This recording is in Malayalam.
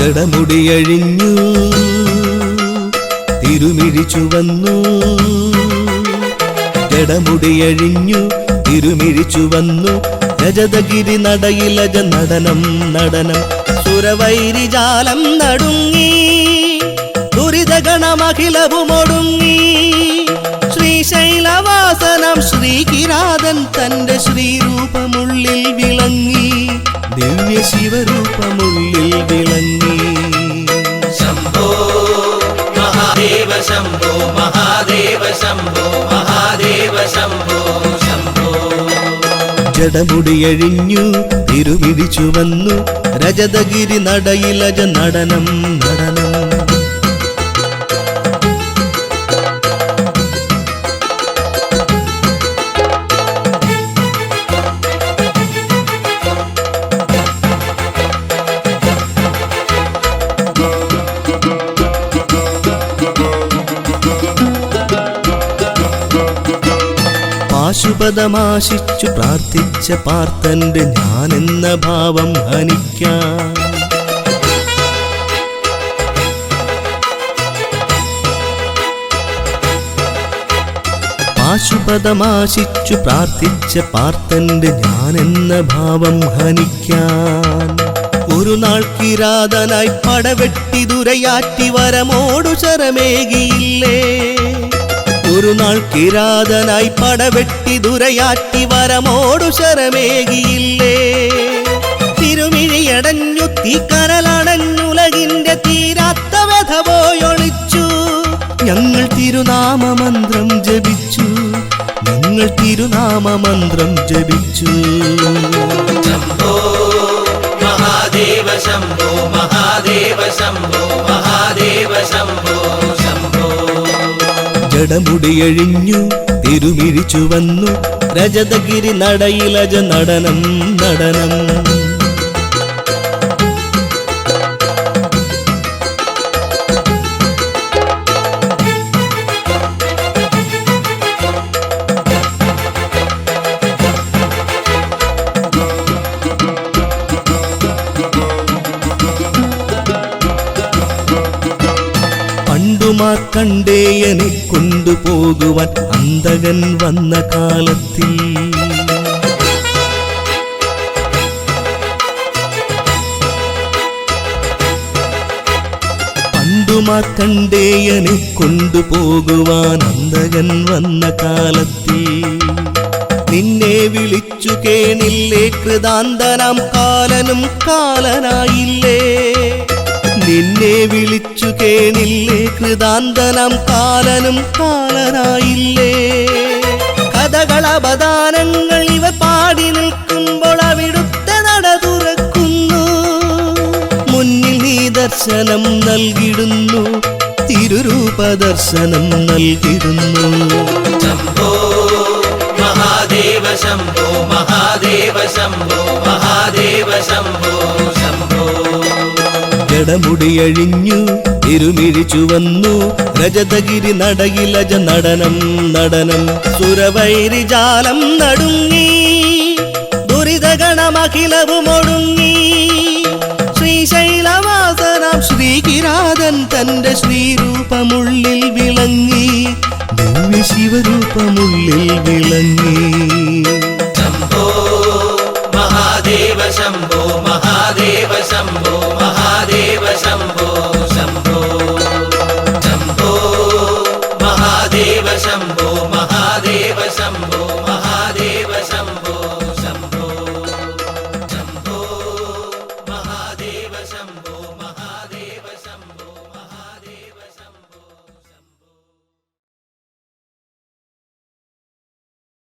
ജടമുടിയഴിഞ്ഞു തിരുമിഴി ചുവന്നു ജടമുടിയഴിഞ്ഞു തിരുമിഴി ചുവന്നു രജതഗിരി നടയിലജ നടനം നടനം സുരവൈരിജാലം നടുങ്ങി ദുരിതഗണമഖിലവുമൊടുങ്ങി ശ്രീശൈലവാസനം ശ്രീകിരാതൻ തന്റെ ശ്രീരൂപമുള്ളിൽ വിളങ്ങി ദിവ്യ ശിവരൂപമുള്ളിൽ വിളങ്ങി ശംഭോ മഹാദേവ ശംഭോ മഹാദേവ ശംഭോ മഹാദേവ ശംഭോ ശംഭോ ജടമുടിയഴിഞ്ഞു തിരുമിഴി ചുവന്നു രജതഗിരി നടയിലജ നടനം നടനം പാശുപതമാശിച്ചു പ്രാർത്ഥിച്ച പാർത്തന്റെ ഞാനെന്ന ഭാവം ഹനിക്കാൻ പാശുപതമാശിച്ചു പ്രാർത്ഥിച്ച പാർത്തന്റെ ഞാനെന്ന ഭാവം ഹനിക്കാൻ ഒരു നാൾ കിരാതനായി പടവെട്ടി ദുരയാറ്റി വരമോടു ശരമേകിയില്ലേ ഒരു നാൾ കിരാതനായി പടവെട്ടി ദുരയാറ്റി വരമോടു ശരമേകിയില്ലേ തിരുമിഴിയടഞ്ഞു തീക്കനലടഞ്ഞുലകിന്റെ തീരാത്ത വ്യഥ പോയൊളിച്ചു ഞങ്ങൾ തിരുനാമമന്ത്രം ജപിച്ചു ഞങ്ങൾ തിരുനാമമന്ത്രം ജപിച്ചു ശംഭോ മഹാദേവ ശംഭോ മഹാദേവ ശംഭോ മഹാദേവ ശംഭോ ശംഭോ ജടമുടിയഴിഞ്ഞു തിരുമിഴി ചുവന്നു രജതഗിരി നടയിലജ നടനം നടനം മാർക്കണ്ഡേയനെ കൊണ്ടുപോകുവാൻ അന്തകൻ വന്ന കാലത്തിൽ മാർക്കണ്ഡേയനെ കൊണ്ടുപോകുവാൻ അന്തകൻ വന്ന കാലത്തിൽ നിന്നെ വിളിച്ചു കേണില്ലേ കൃതാന്തനാം കാലനും കാലനായില്ലേ നിന്നെ വിളിച്ചു കേണില്ലേ കൃതാന്തനം കാലനും കാലനായില്ലേ കഥകളപദാനങ്ങൾ ഇവ പാടി നിൽക്കുമ്പോൾ അവിടുത്തെ നട തുറക്കുന്നു മുന്നിൽ നീ ദർശനം നൽകിടുന്നു തിരുരൂപ ദർശനം നൽകിടുന്നു ശംഭോ മഹാദേവ ശംഭോ മഹാദേവ ശംഭോ മഹാദേവ ശംഭോ ശംഭോ ജടമുടിയഴിഞ്ഞു തിരുമിഴി ചുവന്നു രജതഗിരി നടയിലജ നടനം നടനം സുരവൈരിജാലം നടുങ്ങി ദുരിതഗണമഖിലവുമൊടുങ്ങി ശ്രീശൈലവാസനം ശ്രീകിരാതൻ തന്റെ ശ്രീരൂപമുള്ളിൽ വിളങ്ങി ദിവ്യ ശിവരൂപമുള്ളിൽ വിളങ്ങി ശംഭോ മഹാദേവ ശംഭോ